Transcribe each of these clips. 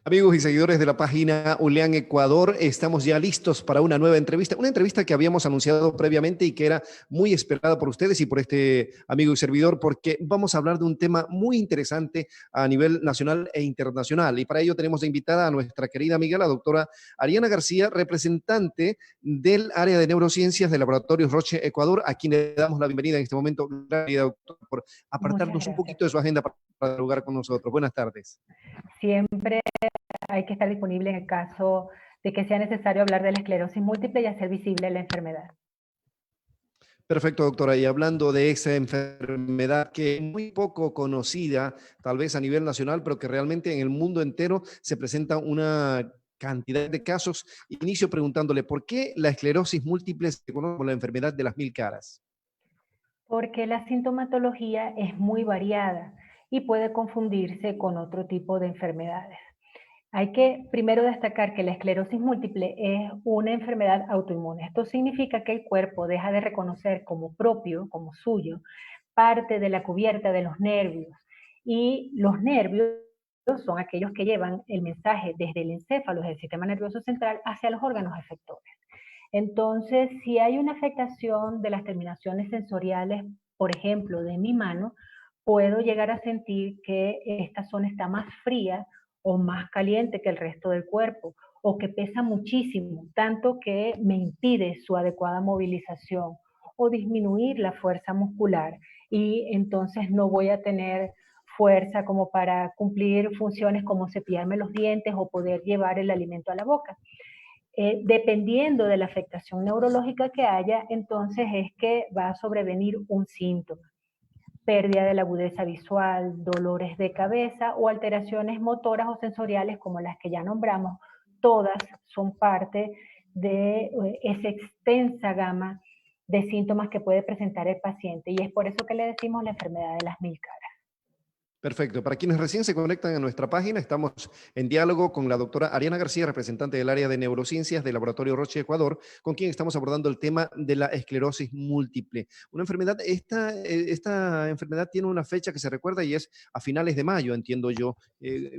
Amigos y seguidores de la página ULEAN Ecuador, estamos ya listos para una nueva entrevista, una entrevista que habíamos anunciado previamente y que era muy esperada por ustedes y por este amigo y servidor, porque vamos a hablar de un tema muy interesante a nivel nacional e internacional. Y para ello tenemos de invitada a nuestra querida amiga, la doctora Ariana García, representante del área de neurociencias del Laboratorio Roche Ecuador, a quien le damos la bienvenida en este momento. Gracias, doctor, por Muchas apartarnos un gracias. poquito de su agenda para dialogar con nosotros. Buenas tardes. Siempre hay que estar disponible en el caso de que sea necesario hablar de la esclerosis múltiple y hacer visible la enfermedad. Perfecto, doctora. Y hablando de esa enfermedad que es muy poco conocida, tal vez a nivel nacional, pero que realmente en el mundo entero se presenta una cantidad de casos, inicio preguntándole, ¿por qué la esclerosis múltiple se conoce como la enfermedad de las mil caras? Porque la sintomatología es muy variada y puede confundirse con otro tipo de enfermedades. Hay que primero destacar que la esclerosis múltiple es una enfermedad autoinmune. Esto significa que el cuerpo deja de reconocer como propio, como suyo, parte de la cubierta de los nervios. Y los nervios son aquellos que llevan el mensaje desde el encéfalo, desde el sistema nervioso central, hacia los órganos efectores. Entonces, si hay una afectación de las terminaciones sensoriales, por ejemplo, de mi mano, puedo llegar a sentir que esta zona está más fría o más caliente que el resto del cuerpo, o que pesa muchísimo, tanto que me impide su adecuada movilización, o disminuir la fuerza muscular, y entonces no voy a tener fuerza como para cumplir funciones como cepillarme los dientes o poder llevar el alimento a la boca. Dependiendo de la afectación neurológica que haya, entonces es que va a sobrevenir un síntoma: pérdida de la agudeza visual, dolores de cabeza o alteraciones motoras o sensoriales como las que ya nombramos. Todas son parte de esa extensa gama de síntomas que puede presentar el paciente, y es por eso que le decimos la enfermedad de las mil caras. Perfecto. Para quienes recién se conectan a nuestra página, estamos en diálogo con la doctora Ariana García, representante del área de neurociencias del Laboratorio Roche Ecuador, con quien estamos abordando el tema de la esclerosis múltiple. Una enfermedad, esta enfermedad tiene una fecha que se recuerda y es a finales de mayo, entiendo yo.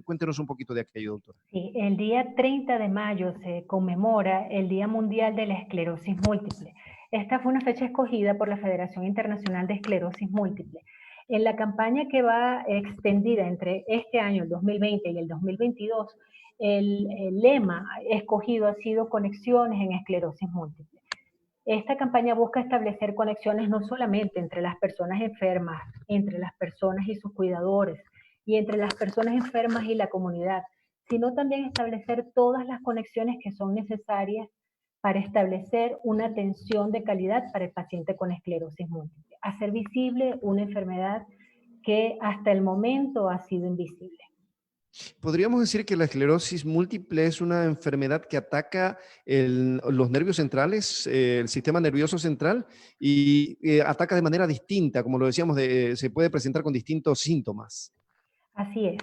Cuéntenos un poquito de aquello, doctora. Sí, el día 30 de mayo se conmemora el Día Mundial de la Esclerosis Múltiple. Esta fue una fecha escogida por la Federación Internacional de Esclerosis Múltiple. En la campaña que va extendida entre este año, el 2020, y el 2022, el lema escogido ha sido Conexiones en Esclerosis Múltiple. Esta campaña busca establecer conexiones no solamente entre las personas enfermas, entre las personas y sus cuidadores, y entre las personas enfermas y la comunidad, sino también establecer todas las conexiones que son necesarias para establecer una atención de calidad para el paciente con esclerosis múltiple, hacer visible una enfermedad que hasta el momento ha sido invisible. Podríamos decir que la esclerosis múltiple es una enfermedad que ataca los nervios centrales, el sistema nervioso central, y ataca de manera distinta, como lo decíamos, se puede presentar con distintos síntomas. Así es.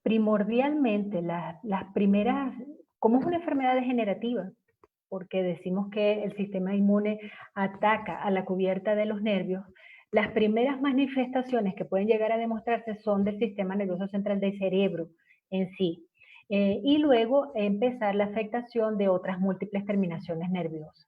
Primordialmente, las primeras, como es una enfermedad degenerativa, porque decimos que el sistema inmune ataca a la cubierta de los nervios, las primeras manifestaciones que pueden llegar a demostrarse son del sistema nervioso central del cerebro en sí. Y luego empezar la afectación de otras múltiples terminaciones nerviosas.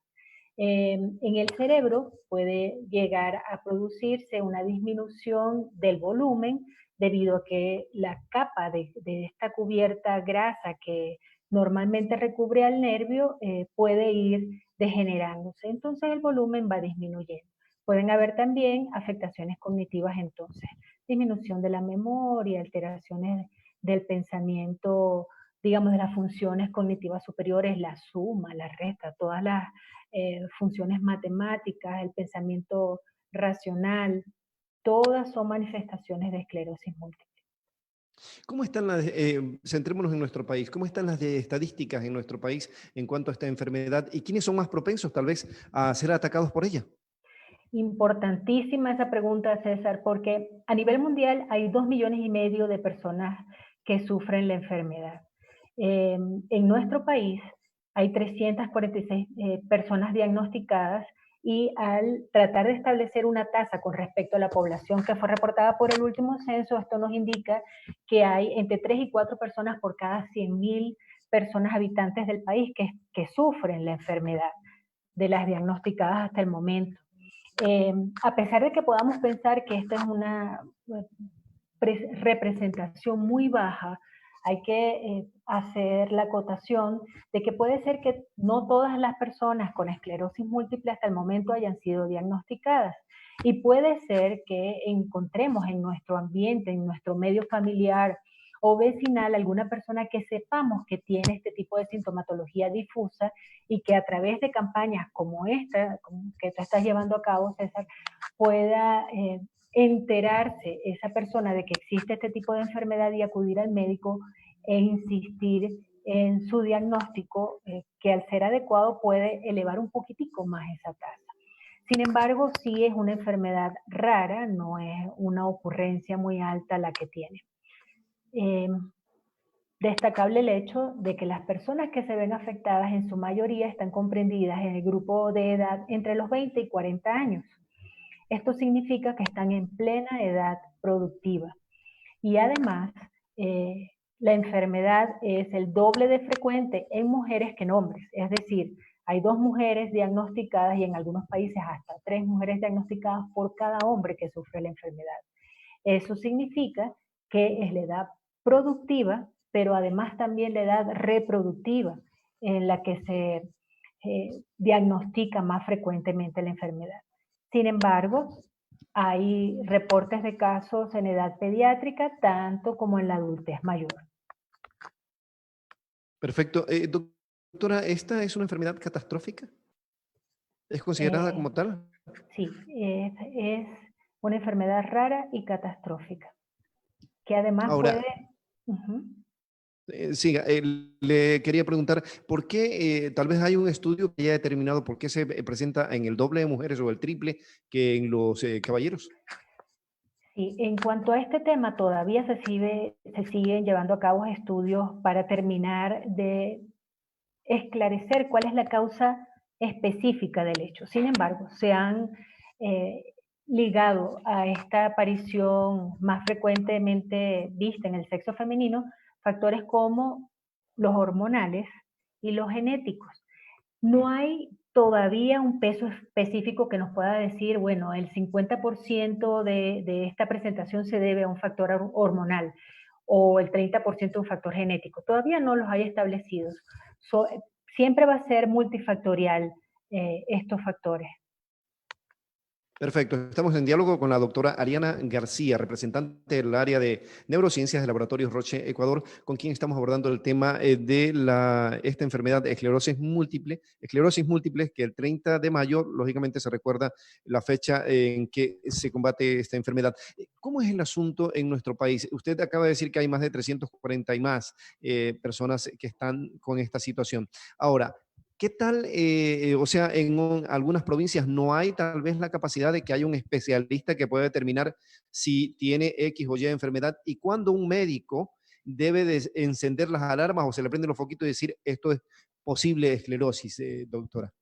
En el cerebro puede llegar a producirse una disminución del volumen debido a que la capa de esta cubierta grasa que normalmente recubre al nervio puede ir degenerándose. Entonces el volumen va disminuyendo. Pueden haber también afectaciones cognitivas, entonces, disminución de la memoria, alteraciones del pensamiento, digamos, de las funciones cognitivas superiores, la suma, la resta, todas las funciones matemáticas, el pensamiento racional, todas son manifestaciones de esclerosis múltiple. ¿Cómo están centrémonos en nuestro país, cómo están las estadísticas en nuestro país en cuanto a esta enfermedad y quiénes son más propensos tal vez a ser atacados por ella? Importantísima esa pregunta, César, porque a nivel mundial hay 2,5 millones de personas que sufren la enfermedad. En nuestro país hay 346 personas diagnosticadas y al tratar de establecer una tasa con respecto a la población que fue reportada por el último censo, esto nos indica que hay entre 3 y 4 personas por cada 100.000 personas habitantes del país que sufren la enfermedad, de las diagnosticadas hasta el momento. A pesar de que podamos pensar que esta es una representación muy baja, hay que hacer la acotación de que puede ser que no todas las personas con esclerosis múltiple hasta el momento hayan sido diagnosticadas. Y puede ser que encontremos en nuestro ambiente, en nuestro medio familiar o vecinal, alguna persona que sepamos que tiene este tipo de sintomatología difusa y que a través de campañas como esta, que tú estás llevando a cabo, César, pueda enterarse esa persona de que existe este tipo de enfermedad y acudir al médico e insistir en su diagnóstico, que al ser adecuado puede elevar un poquitico más esa tasa. Sin embargo, sí es una enfermedad rara, no es una ocurrencia muy alta la que tiene. Destacable el hecho de que las personas que se ven afectadas en su mayoría están comprendidas en el grupo de edad entre los 20 y 40 años. Esto significa que están en plena edad productiva. Y además, la enfermedad es el doble de frecuente en mujeres que en hombres. Es decir, hay 2 mujeres diagnosticadas y en algunos países hasta 3 mujeres diagnosticadas por cada hombre que sufre la enfermedad. Eso significa que es la edad productiva, pero además también la edad reproductiva en la que se diagnostica más frecuentemente la enfermedad. Sin embargo, hay reportes de casos en edad pediátrica, tanto como en la adultez mayor. Perfecto. Doctora, ¿esta es una enfermedad catastrófica? ¿Es considerada Eh, como tal? sí, es una enfermedad rara y catastrófica, que además puede... Ahora, Uh-huh. siga, le quería preguntar, ¿por qué tal vez hay un estudio que haya determinado por qué se presenta en el doble de mujeres o el triple que en los caballeros? Sí, en cuanto a este tema, todavía se siguen llevando a cabo estudios para terminar de esclarecer cuál es la causa específica del hecho. Sin embargo, se han eh, ligado a esta aparición más frecuentemente vista en el sexo femenino factores como los hormonales y los genéticos. No hay todavía un peso específico que nos pueda decir, bueno, el 50% de esta presentación se debe a un factor hormonal o el 30% a un factor genético. Todavía no los hay establecidos. So, siempre va a ser multifactorial estos factores. Perfecto. Estamos en diálogo con la doctora Ariana García, representante del área de neurociencias del Laboratorio Roche, Ecuador, con quien estamos abordando el tema de esta enfermedad de esclerosis múltiple, que el 30 de mayo, lógicamente, se recuerda la fecha en que se combate esta enfermedad. ¿Cómo es el asunto en nuestro país? Usted acaba de decir que hay más de 340 y más personas que están con esta situación. Ahora, ¿qué tal? O sea, en algunas provincias no hay tal vez la capacidad de que haya un especialista que pueda determinar si tiene X o Y enfermedad y cuando un médico debe de encender las alarmas o se le prenden los foquitos y decir esto es posible esclerosis, doctora.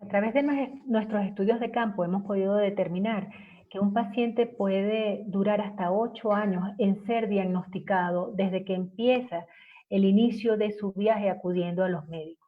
A través de nuestros estudios de campo hemos podido determinar que un paciente puede durar hasta 8 años en ser diagnosticado desde que empieza el inicio de su viaje acudiendo a los médicos.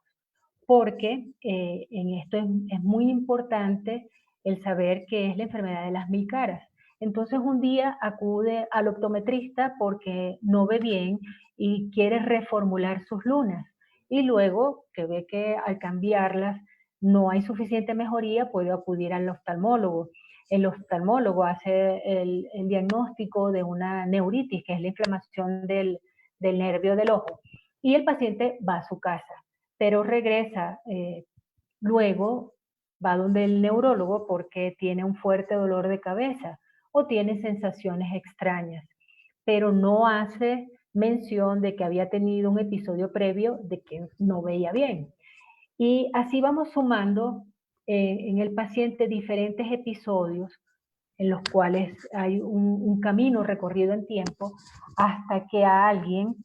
Porque en esto es muy importante el saber qué es la enfermedad de las 1000 caras. Entonces un día acude al optometrista porque no ve bien y quiere reformular sus lunas. Y luego que ve que al cambiarlas no hay suficiente mejoría, puede acudir al oftalmólogo. El oftalmólogo hace el diagnóstico de una neuritis, que es la inflamación del nervio del ojo. Y el paciente va a su casa, pero regresa luego, va donde el neurólogo porque tiene un fuerte dolor de cabeza o tiene sensaciones extrañas, pero no hace mención de que había tenido un episodio previo de que no veía bien. Y así vamos sumando en el paciente diferentes episodios en los cuales hay un camino recorrido en tiempo hasta que a alguien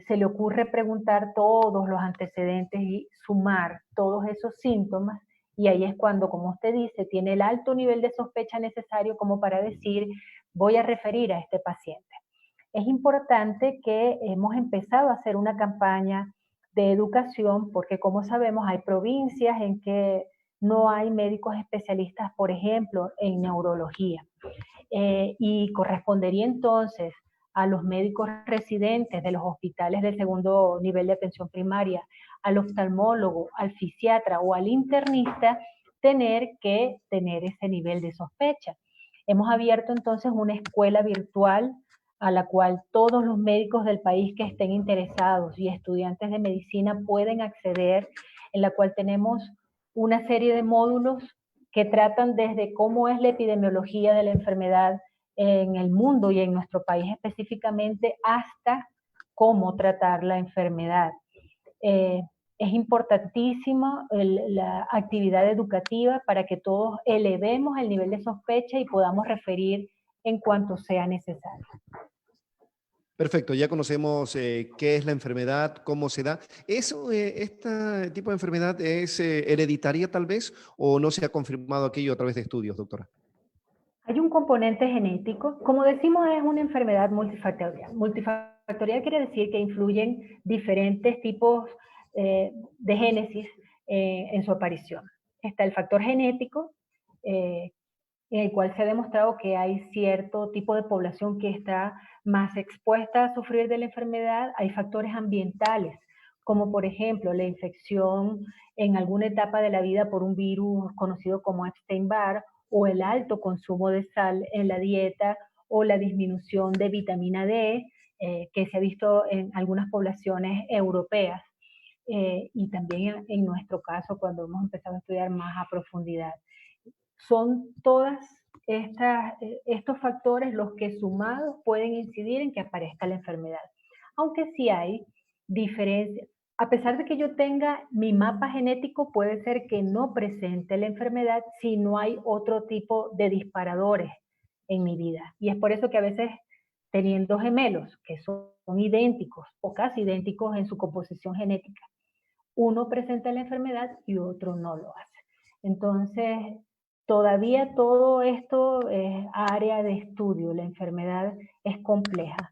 se le ocurre preguntar todos los antecedentes y sumar todos esos síntomas Y ahí es cuando, como usted dice, tiene el alto nivel de sospecha necesario como para decir, voy a referir a este paciente. Es importante que hemos empezado a hacer una campaña de educación porque, como sabemos, hay provincias en que no hay médicos especialistas, por ejemplo, en neurología. Y correspondería entonces a los médicos residentes de los hospitales de segundo nivel de atención primaria, al oftalmólogo, al fisiatra o al internista, tener que tener ese nivel de sospecha. Hemos abierto entonces una escuela virtual a la cual todos los médicos del país que estén interesados y estudiantes de medicina pueden acceder, en la cual tenemos una serie de módulos que tratan desde cómo es la epidemiología de la enfermedad en el mundo y en nuestro país específicamente, hasta cómo tratar la enfermedad. Eh, es importantísima la actividad educativa para que todos elevemos el nivel de sospecha y podamos referir en cuanto sea necesario. Perfecto, ya conocemos qué es la enfermedad, cómo se da. ¿Eso, este tipo de enfermedad es hereditaria tal vez o no se ha confirmado aquello a través de estudios, doctora? Hay un componente genético, como decimos, es una enfermedad multifactorial. Multifactorial quiere decir que influyen diferentes tipos de génesis en su aparición. Está el factor genético, eh, en el cual se ha demostrado que hay cierto tipo de población que está más expuesta a sufrir de la enfermedad. Hay factores ambientales, como por ejemplo la infección en alguna etapa de la vida por un virus conocido como Epstein-Barr, o el alto consumo de sal en la dieta, o la disminución de vitamina D, que se ha visto en algunas poblaciones europeas, y también en nuestro caso cuando hemos empezado a estudiar más a profundidad. Son todas estos factores los que sumados pueden incidir en que aparezca la enfermedad. Aunque sí hay diferencias. A pesar de que yo tenga mi mapa genético, puede ser que no presente la enfermedad si no hay otro tipo de disparadores en mi vida. Y es por eso que a veces teniendo gemelos que son idénticos o casi idénticos en su composición genética, uno presenta la enfermedad y otro no lo hace. Entonces, todavía todo esto es área de estudio, la enfermedad es compleja.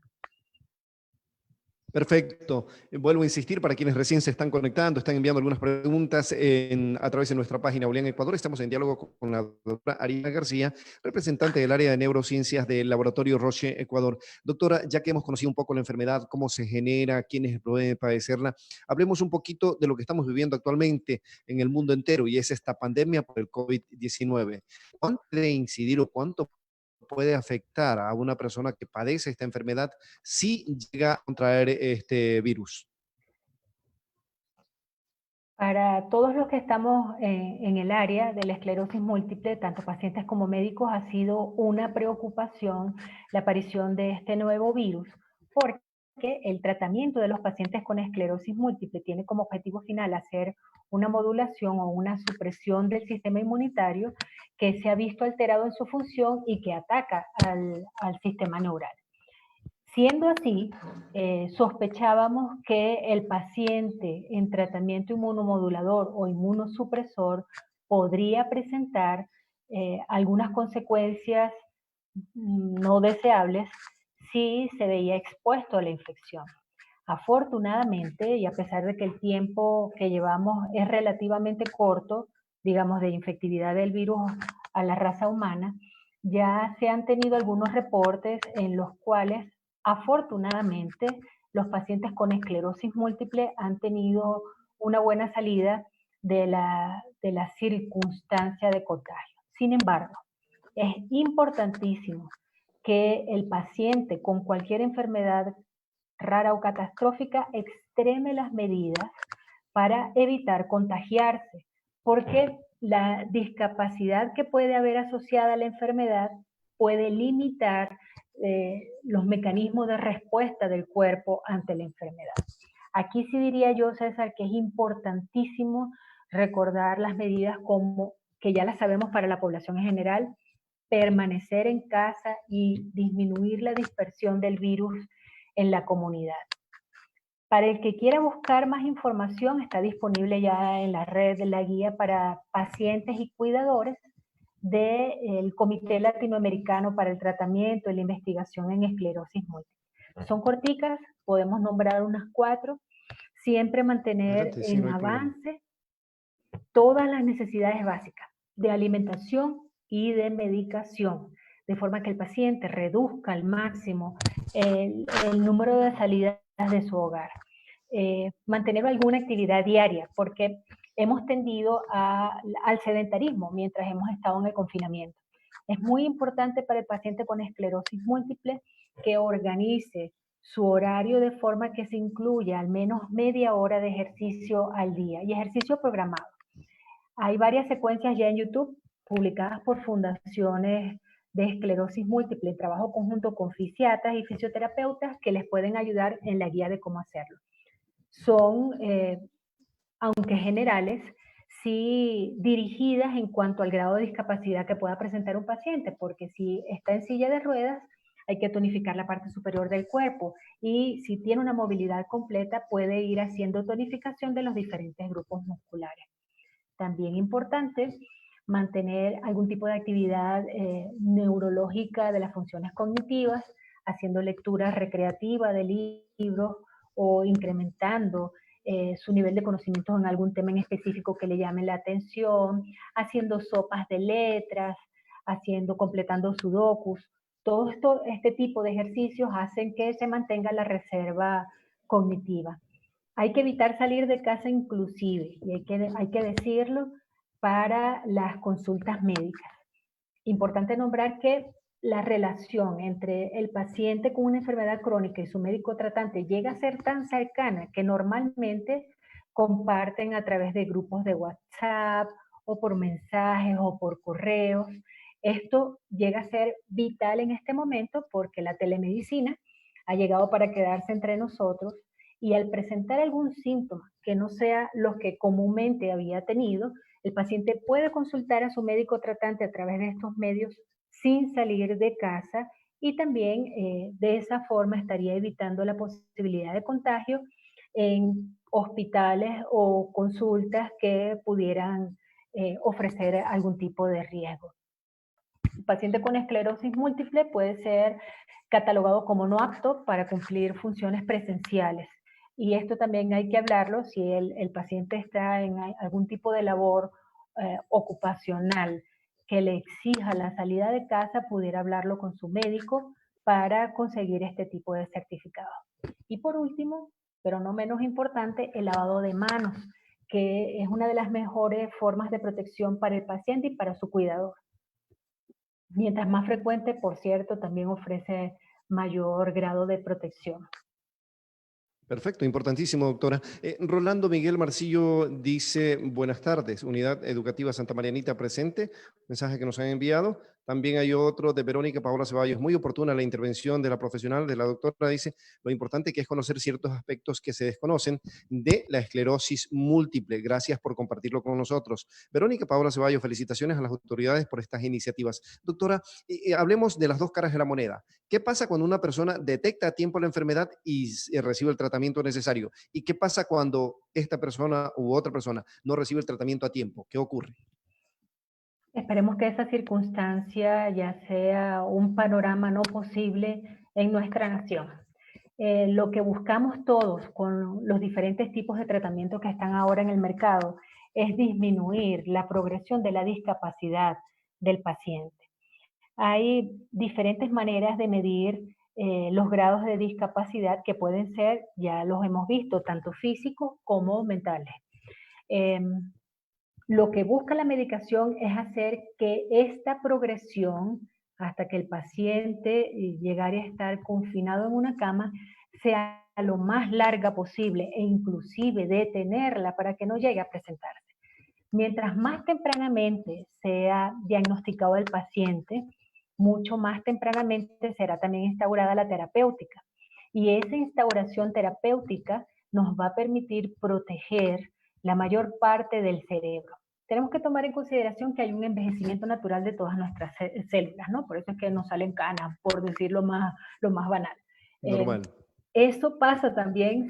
Perfecto. Vuelvo a insistir para quienes recién se están conectando, están enviando algunas preguntas a través de nuestra página Ulian Ecuador. Estamos en diálogo con la doctora Ariana García, representante del área de neurociencias del laboratorio Roche Ecuador. Doctora, ya que hemos conocido un poco la enfermedad, cómo se genera, quiénes pueden padecerla, hablemos un poquito de lo que estamos viviendo actualmente en el mundo entero y es esta pandemia por el COVID-19. ¿Cuánto puede incidir o cuánto puede afectar a una persona que padece esta enfermedad si llega a contraer este virus? Para todos los que estamos en el área de la esclerosis múltiple, tanto pacientes como médicos, ha sido una preocupación la aparición de este nuevo virus, porque el tratamiento de los pacientes con esclerosis múltiple tiene como objetivo final hacer una modulación o una supresión del sistema inmunitario que se ha visto alterado en su función y que ataca al sistema neural. Siendo así, sospechábamos que el paciente en tratamiento inmunomodulador o inmunosupresor podría presentar algunas consecuencias no deseables si se veía expuesto a la infección. Afortunadamente, y a pesar de que el tiempo que llevamos es relativamente corto, digamos, de infectividad del virus a la raza humana, ya se han tenido algunos reportes en los cuales, afortunadamente, los pacientes con esclerosis múltiple han tenido una buena salida de la circunstancia de contagio. Sin embargo, es importantísimo que el paciente con cualquier enfermedad rara o catastrófica extreme las medidas para evitar contagiarse, porque la discapacidad que puede haber asociada a la enfermedad puede limitar los mecanismos de respuesta del cuerpo ante la enfermedad. Aquí sí diría yo, César, que es importantísimo recordar las medidas como que ya las sabemos para la población en general, permanecer en casa y disminuir la dispersión del virus en la comunidad. Para el que quiera buscar más información, está disponible ya en la red la guía para pacientes y cuidadores del Comité Latinoamericano para el Tratamiento y la Investigación en Esclerosis Múltiple. Son corticas, podemos nombrar unas 4, siempre mantener Adelante, sí, no en hay problema. avance todas las necesidades básicas de alimentación y de medicación, de forma que el paciente reduzca al máximo el número de salidas de su hogar. Mantener alguna actividad diaria, porque hemos tendido al sedentarismo mientras hemos estado en el confinamiento. Es muy importante para el paciente con esclerosis múltiple que organice su horario de forma que se incluya al menos media hora de ejercicio al día y ejercicio programado. Hay varias secuencias ya en YouTube publicadas por fundaciones de esclerosis múltiple en trabajo conjunto con fisiatras y fisioterapeutas que les pueden ayudar en la guía de cómo hacerlo. Son, aunque generales, sí dirigidas en cuanto al grado de discapacidad que pueda presentar un paciente, porque si está en silla de ruedas, hay que tonificar la parte superior del cuerpo y si tiene una movilidad completa puede ir haciendo tonificación de los diferentes grupos musculares. También importante mantener algún tipo de actividad neurológica de las funciones cognitivas, haciendo lectura recreativa de libros o incrementando su nivel de conocimiento en algún tema en específico que le llame la atención, haciendo sopas de letras, completando sudokus. Todo este tipo de ejercicios hacen que se mantenga la reserva cognitiva. Hay que evitar salir de casa inclusive, y hay que decirlo, para las consultas médicas. Importante nombrar que la relación entre el paciente con una enfermedad crónica y su médico tratante llega a ser tan cercana que normalmente comparten a través de grupos de WhatsApp o por mensajes o por correos. Esto llega a ser vital en este momento porque la telemedicina ha llegado para quedarse entre nosotros y al presentar algún síntoma que no sea lo que comúnmente había tenido, el paciente puede consultar a su médico tratante a través de estos medios sin salir de casa y también de esa forma estaría evitando la posibilidad de contagio en hospitales o consultas que pudieran ofrecer algún tipo de riesgo. El paciente con esclerosis múltiple puede ser catalogado como no apto para cumplir funciones presenciales. Y esto también hay que hablarlo si el paciente está en algún tipo de labor ocupacional que le exija la salida de casa, pudiera hablarlo con su médico para conseguir este tipo de certificado. Y por último, pero no menos importante, el lavado de manos, que es una de las mejores formas de protección para el paciente y para su cuidador. Mientras más frecuente, por cierto, también ofrece mayor grado de protección. Perfecto, importantísimo, doctora. Rolando Miguel Marcillo dice, buenas tardes, Unidad Educativa Santa Marianita presente, mensaje que nos han enviado. También hay otro de Verónica Paola Ceballos, muy oportuna la intervención de la profesional, de la doctora, dice, lo importante que es conocer ciertos aspectos que se desconocen de la esclerosis múltiple. Gracias por compartirlo con nosotros. Verónica Paola Ceballos, felicitaciones a las autoridades por estas iniciativas. Doctora, hablemos de las dos caras de la moneda. ¿Qué pasa cuando una persona detecta a tiempo la enfermedad y recibe el tratamiento necesario? ¿Y qué pasa cuando esta persona u otra persona no recibe el tratamiento a tiempo? ¿Qué ocurre? Esperemos que esa circunstancia ya sea un panorama no posible en nuestra nación. Lo que buscamos todos con los diferentes tipos de tratamientos que están ahora en el mercado es disminuir la progresión de la discapacidad del paciente. Hay diferentes maneras de medir los grados de discapacidad que pueden ser, ya los hemos visto, tanto físicos como mentales. Eh, lo que busca la medicación es hacer que esta progresión, hasta que el paciente llegare a estar confinado en una cama, sea lo más larga posible e inclusive detenerla para que no llegue a presentarse. Mientras más tempranamente sea diagnosticado el paciente, mucho más tempranamente será también instaurada la terapéutica. Y esa instauración terapéutica nos va a permitir proteger la mayor parte del cerebro. Tenemos que tomar en consideración que hay un envejecimiento natural de todas nuestras células, ¿no? Por eso es que nos salen canas, por decir lo más banal. Eh, Normal. Eso pasa también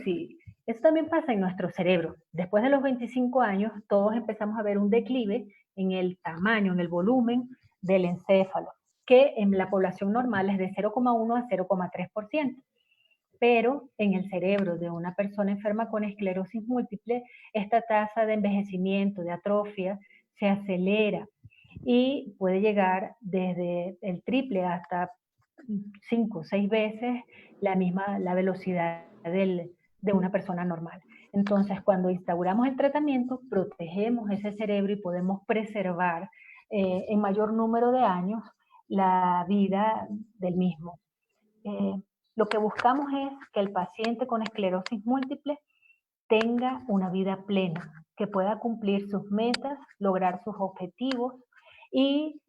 Eso también pasa en nuestro cerebro. Después de los 25 años, todos empezamos a ver un declive en el tamaño, en el volumen del encéfalo, que en la población normal es de 0,1 a 0,3%. Pero en el cerebro de una persona enferma con esclerosis múltiple, esta tasa de envejecimiento, de atrofia, se acelera y puede llegar desde el triple hasta 5 o 6 veces la velocidad de una persona normal. Entonces, cuando instauramos el tratamiento, protegemos ese cerebro y podemos preservar en mayor número de años la vida del mismo. Eh, lo que buscamos es que el paciente con esclerosis múltiple tenga una vida plena, que pueda cumplir sus metas, lograr sus objetivos y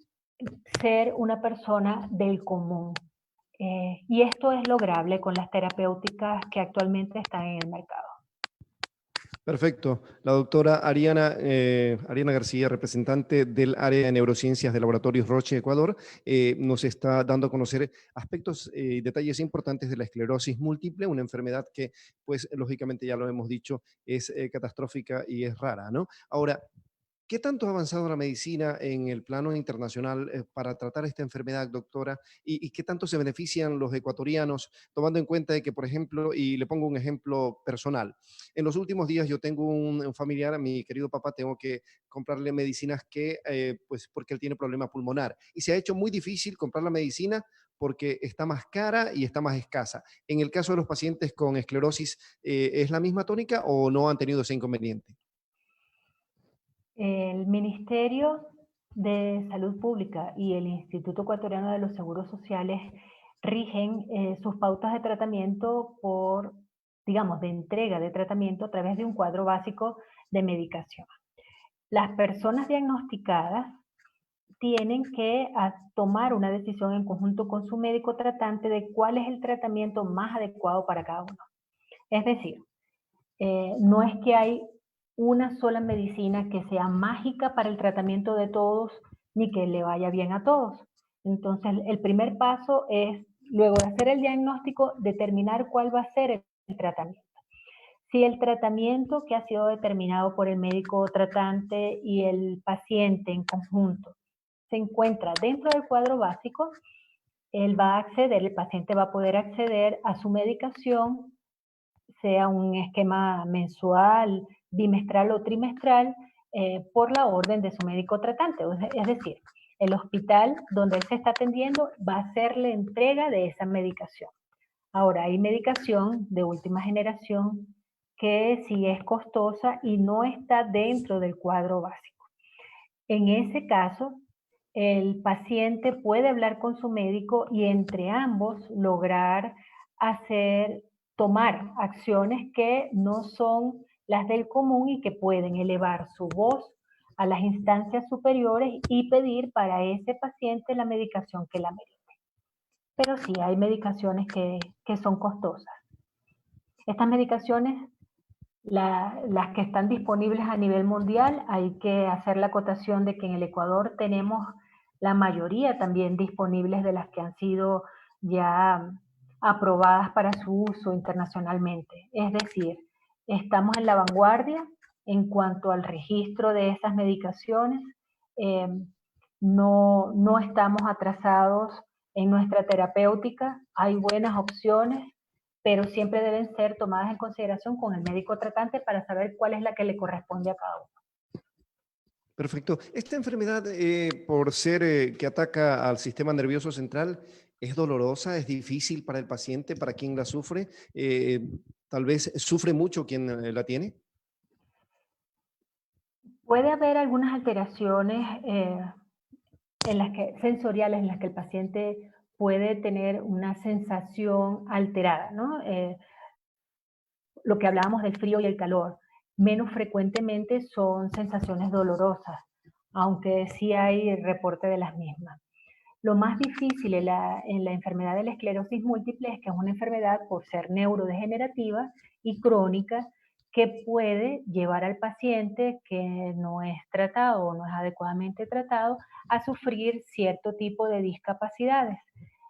ser una persona del común. Y esto es lograble con las terapéuticas que actualmente están en el mercado. Perfecto. La doctora Ariana García, representante del área de neurociencias de Laboratorios Roche Ecuador, nos está dando a conocer aspectos y detalles importantes de la esclerosis múltiple, una enfermedad que, pues, lógicamente ya lo hemos dicho, es catastrófica y es rara, ¿no? Ahora, ¿qué tanto ha avanzado la medicina en el plano internacional para tratar esta enfermedad, doctora? ¿Y qué tanto se benefician los ecuatorianos, tomando en cuenta de que, por ejemplo, y le pongo un ejemplo personal, en los últimos días yo tengo un familiar, a mi querido papá, tengo que comprarle medicinas que, pues porque él tiene problema pulmonar. Y se ha hecho muy difícil comprar la medicina porque está más cara y está más escasa. En el caso de los pacientes con esclerosis, ¿es la misma tónica o no han tenido ese inconveniente? El Ministerio de Salud Pública y el Instituto Ecuatoriano de los Seguros Sociales rigen sus pautas de tratamiento por, digamos, de entrega de tratamiento a través de un cuadro básico de medicación. Las personas diagnosticadas tienen que tomar una decisión en conjunto con su médico tratante de cuál es el tratamiento más adecuado para cada uno. Es decir, no es que hay una sola medicina que sea mágica para el tratamiento de todos, ni que le vaya bien a todos. Entonces, el primer paso es, luego de hacer el diagnóstico, determinar cuál va a ser el tratamiento. Si el tratamiento que ha sido determinado por el médico tratante y el paciente en conjunto se encuentra dentro del cuadro básico, él va a acceder, el paciente va a poder acceder a su medicación, sea un esquema mensual, bimestral o trimestral, por la orden de su médico tratante. Es decir, el hospital donde él se está atendiendo va a hacerle entrega de esa medicación. Ahora, hay medicación de última generación que sí es costosa y no está dentro del cuadro básico. En ese caso, el paciente puede hablar con su médico y entre ambos lograr hacer, tomar acciones que no son las del común y que pueden elevar su voz a las instancias superiores y pedir para ese paciente la medicación que la merece. Pero sí, hay medicaciones que son costosas. Estas medicaciones, las que están disponibles a nivel mundial, hay que hacer la acotación de que en el Ecuador tenemos la mayoría también disponibles de las que han sido ya aprobadas para su uso internacionalmente. Es decir, estamos en la vanguardia en cuanto al registro de esas medicaciones. Eh, no estamos atrasados en nuestra terapéutica, hay buenas opciones, pero siempre deben ser tomadas en consideración con el médico tratante para saber cuál es la que le corresponde a cada uno. Perfecto. Esta enfermedad, por ser que ataca al sistema nervioso central, es dolorosa, es difícil para el paciente, para quien la sufre. Tal vez sufre mucho quien la tiene. Puede haber algunas alteraciones sensoriales en las que el paciente puede tener una sensación alterada, ¿no? Lo que hablábamos del frío y el calor. Menos frecuentemente son sensaciones dolorosas, aunque sí hay reporte de las mismas. Lo más difícil en la enfermedad de la esclerosis múltiple es que es una enfermedad por ser neurodegenerativa y crónica que puede llevar al paciente que no es tratado o no es adecuadamente tratado a sufrir cierto tipo de discapacidades.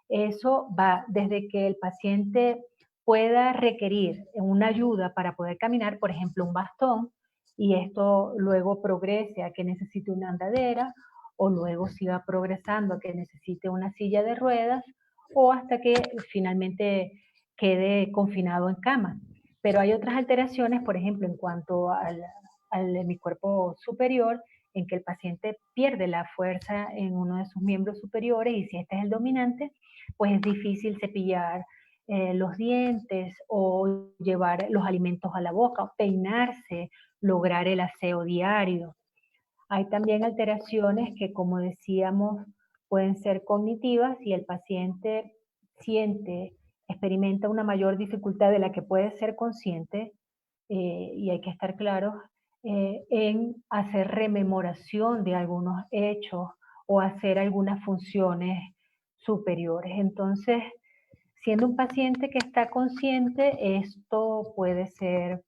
Eso va desde que el paciente pueda requerir una ayuda para poder caminar, por ejemplo, un bastón, y esto luego progrese a que necesite una andadera, o luego siga progresando a que necesite una silla de ruedas, o hasta que finalmente quede confinado en cama. Pero hay otras alteraciones, por ejemplo, en cuanto al hemiscuerpo superior, en que el paciente pierde la fuerza en uno de sus miembros superiores, y si este es el dominante, pues es difícil cepillar los dientes o llevar los alimentos a la boca, o peinarse, lograr el aseo diario. Hay también alteraciones que, como decíamos, pueden ser cognitivas y el paciente siente, experimenta una mayor dificultad de la que puede ser consciente, y hay que estar claros en hacer rememoración de algunos hechos o hacer algunas funciones superiores. Entonces, siendo un paciente que está consciente, esto puede ser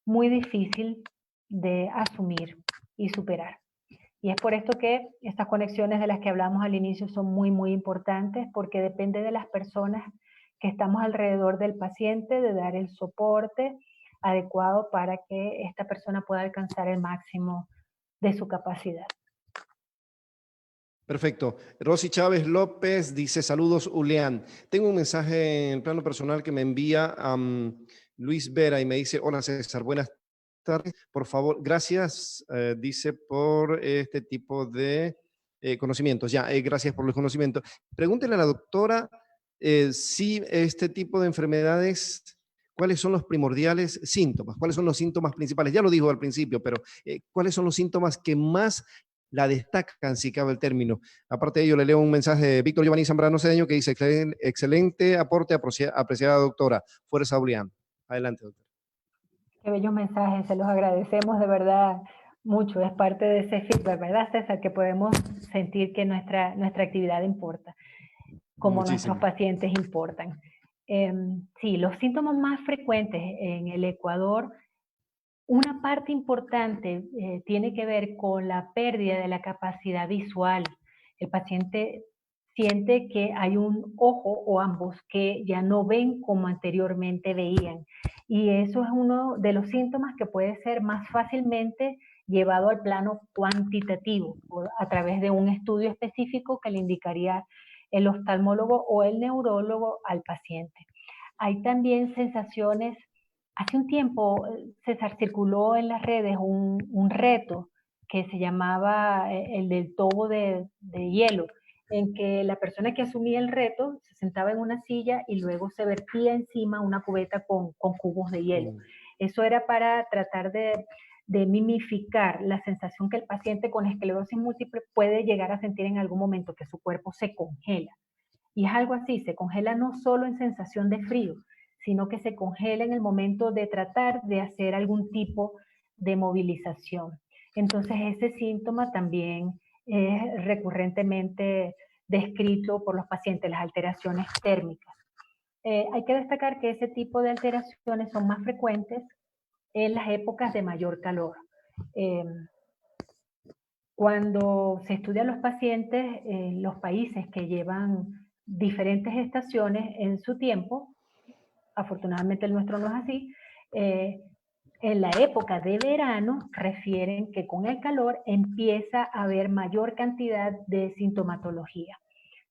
muy difícil de asumir y superar. Y es por esto que estas conexiones de las que hablamos al inicio son muy, muy importantes, porque depende de las personas que estamos alrededor del paciente, de dar el soporte adecuado para que esta persona pueda alcanzar el máximo de su capacidad. Perfecto. Rosy Chávez López dice, saludos, Ulean. Tengo un mensaje en plano personal que me envía Luis Vera y me dice, hola César, buenas tardes. Por favor, gracias, dice, por este tipo de conocimientos. Ya, gracias por los conocimientos. Pregúntele a la doctora si este tipo de enfermedades, ¿cuáles son los primordiales síntomas? ¿Cuáles son los síntomas principales? Ya lo dijo al principio, pero ¿cuáles son los síntomas que más la destacan, si cabe el término? Aparte de ello, le leo un mensaje de Víctor Giovanni Zambrano Cedeño que dice, excelente aporte, apreciada doctora. Fuerza, Julián. Adelante, doctor. Qué bellos mensajes, se los agradecemos de verdad mucho. Es parte de ese feedback, ¿verdad, César? Que podemos sentir que nuestra actividad importa, como nuestros Muchísimo. pacientes importan. Sí, los síntomas más frecuentes en el Ecuador, una parte importante tiene que ver con la pérdida de la capacidad visual. El paciente siente que hay un ojo o ambos que ya no ven como anteriormente veían. Y eso es uno de los síntomas que puede ser más fácilmente llevado al plano cuantitativo a través de un estudio específico que le indicaría el oftalmólogo o el neurólogo al paciente. Hay también sensaciones. Hace un tiempo, César, circuló en las redes un reto que se llamaba el del tobo de hielo, en que la persona que asumía el reto se sentaba en una silla y luego se vertía encima una cubeta con cubos de hielo. Eso era para tratar de mimificar la sensación que el paciente con esclerosis múltiple puede llegar a sentir en algún momento, que su cuerpo se congela. Y es algo así, se congela no solo en sensación de frío, sino que se congela en el momento de tratar de hacer algún tipo de movilización. Entonces ese síntoma también es recurrentemente descrito por los pacientes, las alteraciones térmicas. Hay que destacar que ese tipo de alteraciones son más frecuentes en las épocas de mayor calor. Eh, Cuando se estudian los pacientes en los países que llevan diferentes estaciones en su tiempo, afortunadamente el nuestro no es así, eh, en la época de verano refieren que con el calor empieza a haber mayor cantidad de sintomatología.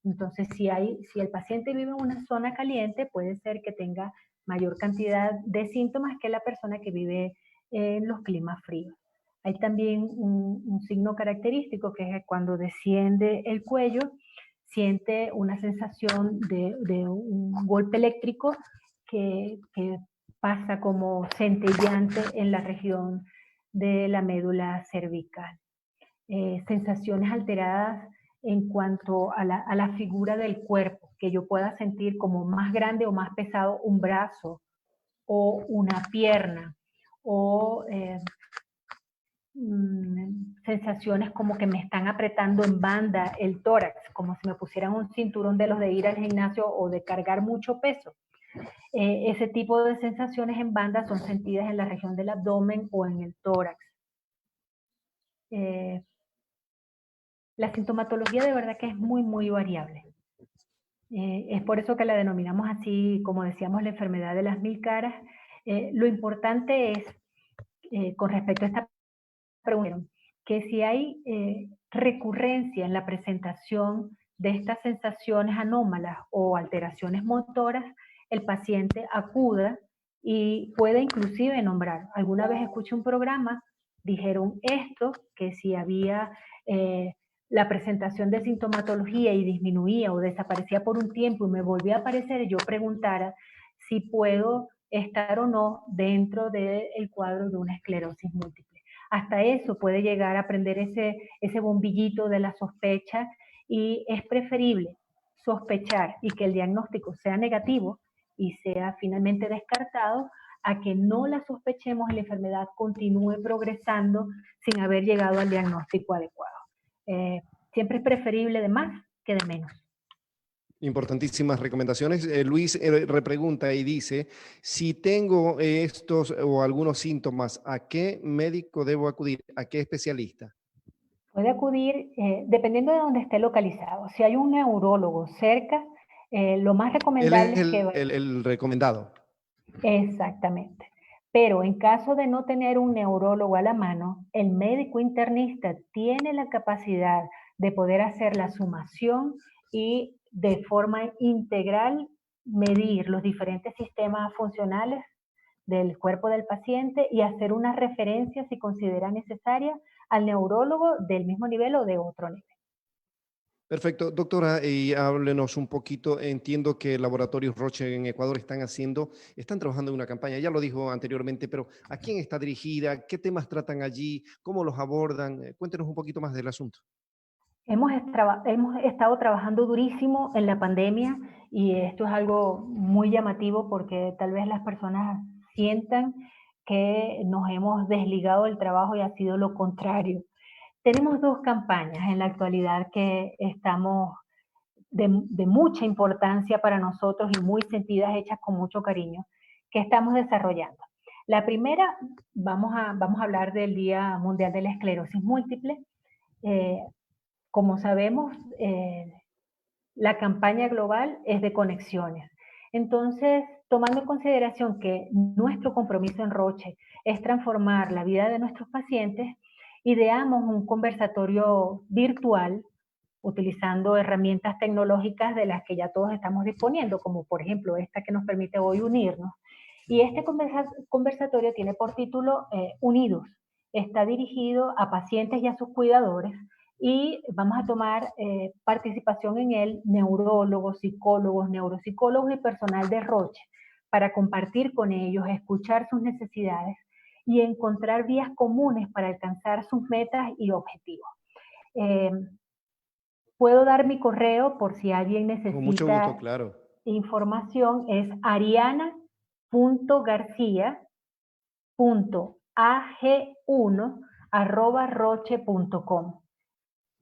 Entonces, si el paciente vive en una zona caliente, puede ser que tenga mayor cantidad de síntomas que la persona que vive en los climas fríos. Hay también un signo característico que es cuando desciende el cuello, siente una sensación de un golpe eléctrico que pasa como centellante en la región de la médula cervical. Sensaciones alteradas en cuanto a la figura del cuerpo, que yo pueda sentir como más grande o más pesado un brazo o una pierna, o sensaciones como que me están apretando en banda el tórax, como si me pusieran un cinturón de los de ir al gimnasio o de cargar mucho peso. Ese tipo de sensaciones en banda son sentidas en la región del abdomen o en el tórax. La sintomatología de verdad que es muy, muy variable. Es por eso que la denominamos así, como decíamos, la enfermedad de las mil caras. Lo importante es, con respecto a esta pregunta, que si hay recurrencia en la presentación de estas sensaciones anómalas o alteraciones motoras, el paciente acuda y puede inclusive nombrar. Alguna vez escuché un programa, dijeron esto, que si había la presentación de sintomatología y disminuía o desaparecía por un tiempo y me volvía a aparecer, yo preguntara si puedo estar o no dentro del cuadro de una esclerosis múltiple. Hasta eso puede llegar a prender ese bombillito de la sospecha, y es preferible sospechar y que el diagnóstico sea negativo y sea finalmente descartado, a que no la sospechemos y la enfermedad continúe progresando sin haber llegado al diagnóstico adecuado. Siempre es preferible de más que de menos. Importantísimas recomendaciones. Luis repregunta y dice, si tengo estos o algunos síntomas, ¿a qué médico debo acudir? ¿A qué especialista? Puede acudir, dependiendo de dónde esté localizado. Si hay un neurólogo cerca, lo más Él es recomendable es que vaya. el recomendado. Exactamente. Pero en caso de no tener un neurólogo a la mano, el médico internista tiene la capacidad de poder hacer la sumación y de forma integral medir los diferentes sistemas funcionales del cuerpo del paciente y hacer una referencia, si considera necesaria, al neurólogo del mismo nivel o de otro nivel. Perfecto, doctora, y háblenos un poquito. Entiendo que Laboratorios Roche en Ecuador están trabajando en una campaña, ya lo dijo anteriormente, pero ¿a quién está dirigida? ¿Qué temas tratan allí? ¿Cómo los abordan? Cuéntenos un poquito más del asunto. Hemos estado trabajando durísimo en la pandemia, y esto es algo muy llamativo porque tal vez las personas sientan que nos hemos desligado del trabajo y ha sido lo contrario. Tenemos dos campañas en la actualidad que estamos de mucha importancia para nosotros y muy sentidas, hechas con mucho cariño, que estamos desarrollando. La primera, vamos a hablar del Día Mundial de la Esclerosis Múltiple. Eh, Como sabemos, la campaña global es de conexiones. Entonces, tomando en consideración que nuestro compromiso en Roche es transformar la vida de nuestros pacientes, ideamos un conversatorio virtual utilizando herramientas tecnológicas de las que ya todos estamos disponiendo, como por ejemplo esta que nos permite hoy unirnos. Y este conversatorio tiene por título Unidos. Está dirigido a pacientes y a sus cuidadores, y vamos a tomar participación en él neurólogos, psicólogos, neuropsicólogos y personal de Roche, para compartir con ellos, escuchar sus necesidades y encontrar vías comunes para alcanzar sus metas y objetivos. Eh, Puedo dar mi correo por si alguien Con mucho gusto, necesita claro. información. Es ariana.garcia.ag1@roche.com.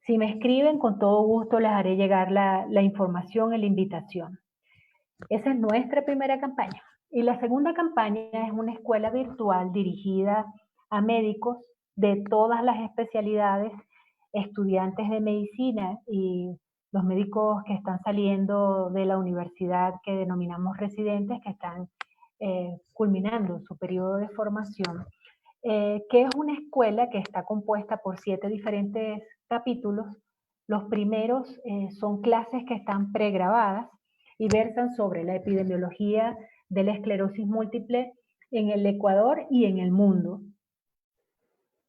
Si me escriben, con todo gusto les haré llegar la información y la invitación. Esa es nuestra primera campaña. Y la segunda campaña es una escuela virtual dirigida a médicos de todas las especialidades, estudiantes de medicina y los médicos que están saliendo de la universidad, que denominamos residentes, que están culminando su periodo de formación, que es una escuela que está compuesta por 7 diferentes capítulos. Los primeros son clases que están pregrabadas y versan sobre la epidemiología de la esclerosis múltiple en el Ecuador y en el mundo.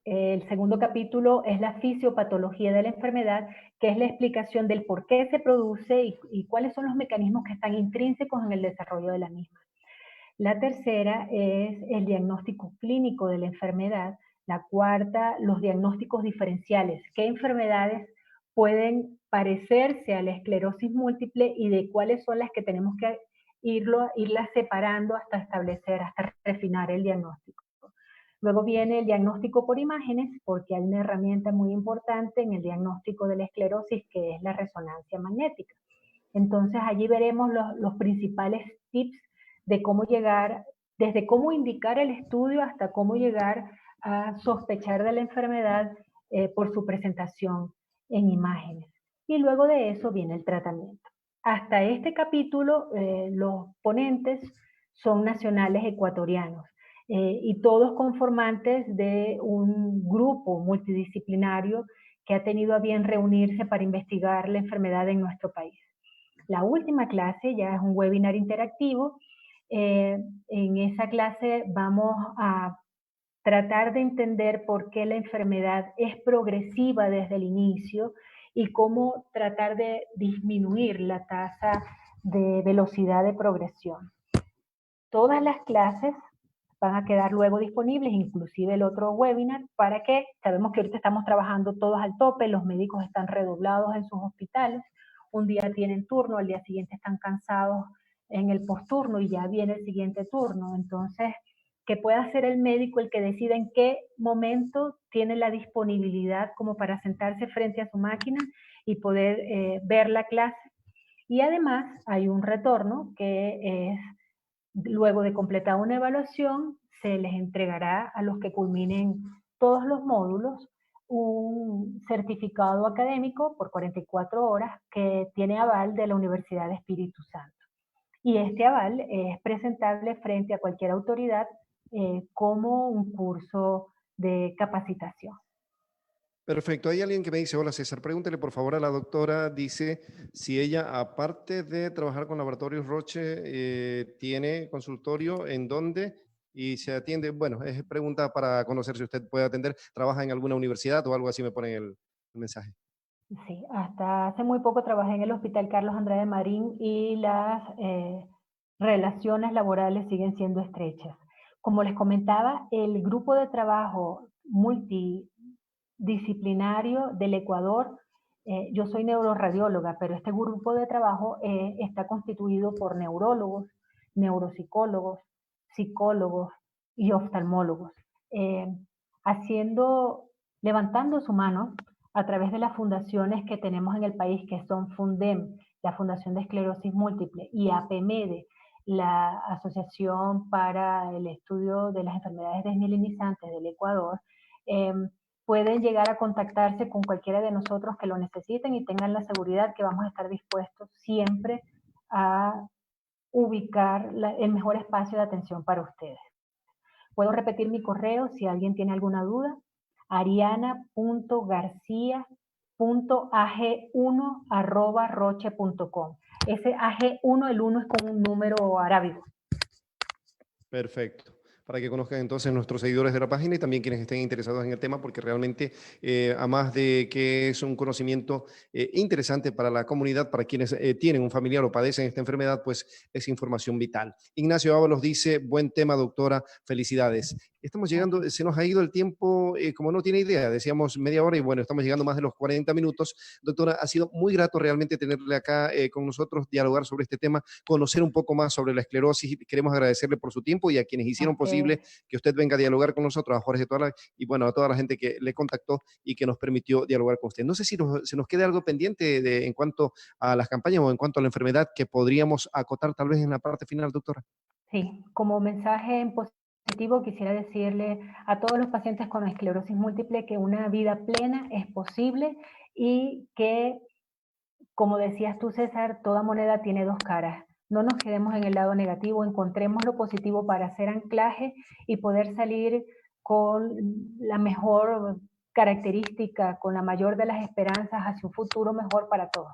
El segundo capítulo es la fisiopatología de la enfermedad, que es la explicación del por qué se produce y cuáles son los mecanismos que están intrínsecos en el desarrollo de la misma. La tercera es el diagnóstico clínico de la enfermedad. La cuarta, los diagnósticos diferenciales. ¿Qué enfermedades pueden parecerse a la esclerosis múltiple y de cuáles son las que tenemos que irlas separando hasta establecer, hasta refinar el diagnóstico? Luego viene el diagnóstico por imágenes, porque hay una herramienta muy importante en el diagnóstico de la esclerosis, que es la resonancia magnética. Entonces allí veremos los principales tips de cómo llegar, desde cómo indicar el estudio hasta cómo llegar a sospechar de la enfermedad por su presentación en imágenes. Y luego de eso viene el tratamiento. hasta este capítulo, los ponentes son nacionales ecuatorianos y todos conformantes de un grupo multidisciplinario que ha tenido a bien reunirse para investigar la enfermedad en nuestro país. La última clase ya es un webinar interactivo. En esa clase vamos a tratar de entender por qué la enfermedad es progresiva desde el inicio y cómo tratar de disminuir la tasa de velocidad de progresión. Todas las clases van a quedar luego disponibles, inclusive el otro webinar, para que sabemos que ahorita estamos trabajando todos al tope, los médicos están redoblados en sus hospitales, un día tienen turno, al día siguiente están cansados en el posturno y ya viene el siguiente turno. Entonces, que pueda ser el médico el que decida en qué momento tiene la disponibilidad como para sentarse frente a su máquina y poder ver la clase. Y además hay un retorno que es, luego de completar una evaluación, se les entregará a los que culminen todos los módulos un certificado académico por 44 horas que tiene aval de la Universidad de Espíritu Santo. Y este aval es presentable frente a cualquier autoridad como un curso de capacitación. Perfecto. Hay alguien que me dice, hola César, pregúntele por favor a la doctora, dice si ella, aparte de trabajar con Laboratorios Roche, tiene consultorio en dónde y se atiende. Bueno, es pregunta para conocer si usted puede atender, trabaja en alguna universidad o algo así, me pone el mensaje. Sí, hasta hace muy poco trabajé en el Hospital Carlos Andrade Marín y las relaciones laborales siguen siendo estrechas. Como les comentaba, el grupo de trabajo multidisciplinario del Ecuador, yo soy neuroradióloga, pero este grupo de trabajo está constituido por neurólogos, neuropsicólogos, psicólogos y oftalmólogos, eh, haciendo, levantando su mano a través de las fundaciones que tenemos en el país, que son Fundem, la Fundación de Esclerosis Múltiple, y APMEDE, la Asociación para el Estudio de las Enfermedades Desmielinizantes del Ecuador, eh, pueden llegar a contactarse con cualquiera de nosotros que lo necesiten y tengan la seguridad que vamos a estar dispuestos siempre a ubicar el mejor espacio de atención para ustedes. Puedo repetir mi correo si alguien tiene alguna duda: ariana.garcia.ag1@roche.com. Ese AG1, el 1 es con un número arábigo. Perfecto. Para que conozcan entonces nuestros seguidores de la página y también quienes estén interesados en el tema, porque realmente, además de que es un conocimiento interesante para la comunidad, para quienes tienen un familiar o padecen esta enfermedad, pues es información vital. Ignacio Ábalos dice, buen tema, doctora, felicidades. Estamos llegando, se nos ha ido el tiempo, como no tiene idea, decíamos media hora y bueno, estamos llegando más de los 40 minutos. Doctora, ha sido muy grato realmente tenerle acá con nosotros, dialogar sobre este tema, conocer un poco más sobre la esclerosis. Queremos agradecerle por su tiempo y a quienes hicieron posible que usted venga a dialogar con nosotros, a Jorge Toala y bueno, a toda la gente que le contactó y que nos permitió dialogar con usted. No sé si se nos queda algo pendiente en cuanto a las campañas o en cuanto a la enfermedad que podríamos acotar tal vez en la parte final, doctora. Sí, como mensaje en positivo quisiera decirle a todos los pacientes con esclerosis múltiple que una vida plena es posible y que, como decías tú, César, toda moneda tiene dos caras. No nos quedemos en el lado negativo, encontremos lo positivo para hacer anclaje y poder salir con la mejor característica, con la mayor de las esperanzas hacia un futuro mejor para todos.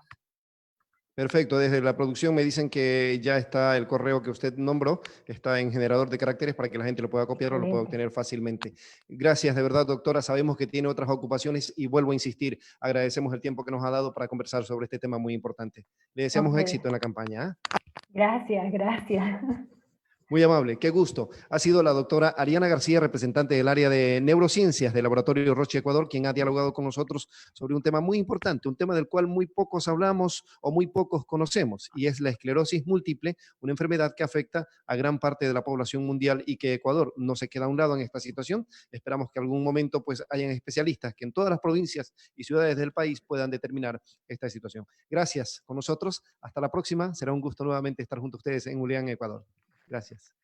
Perfecto, desde la producción me dicen que ya está el correo que usted nombró, está en generador de caracteres para que la gente lo pueda copiar o lo pueda Excelente. obtener fácilmente. Gracias de verdad, doctora. Sabemos que tiene otras ocupaciones y vuelvo a insistir, agradecemos el tiempo que nos ha dado para conversar sobre este tema muy importante. Le A deseamos ustedes. éxito en la campaña. Gracias, gracias. Muy amable, qué gusto. Ha sido la doctora Ariana García, representante del área de neurociencias del Laboratorio Roche Ecuador, quien ha dialogado con nosotros sobre un tema muy importante, un tema del cual muy pocos hablamos o muy pocos conocemos, y es la esclerosis múltiple, una enfermedad que afecta a gran parte de la población mundial y que Ecuador no se queda a un lado en esta situación. Esperamos que algún momento pues hayan especialistas que en todas las provincias y ciudades del país puedan determinar esta situación. Gracias con nosotros. Hasta la próxima. Será un gusto nuevamente estar junto a ustedes en Ulián, Ecuador. Gracias.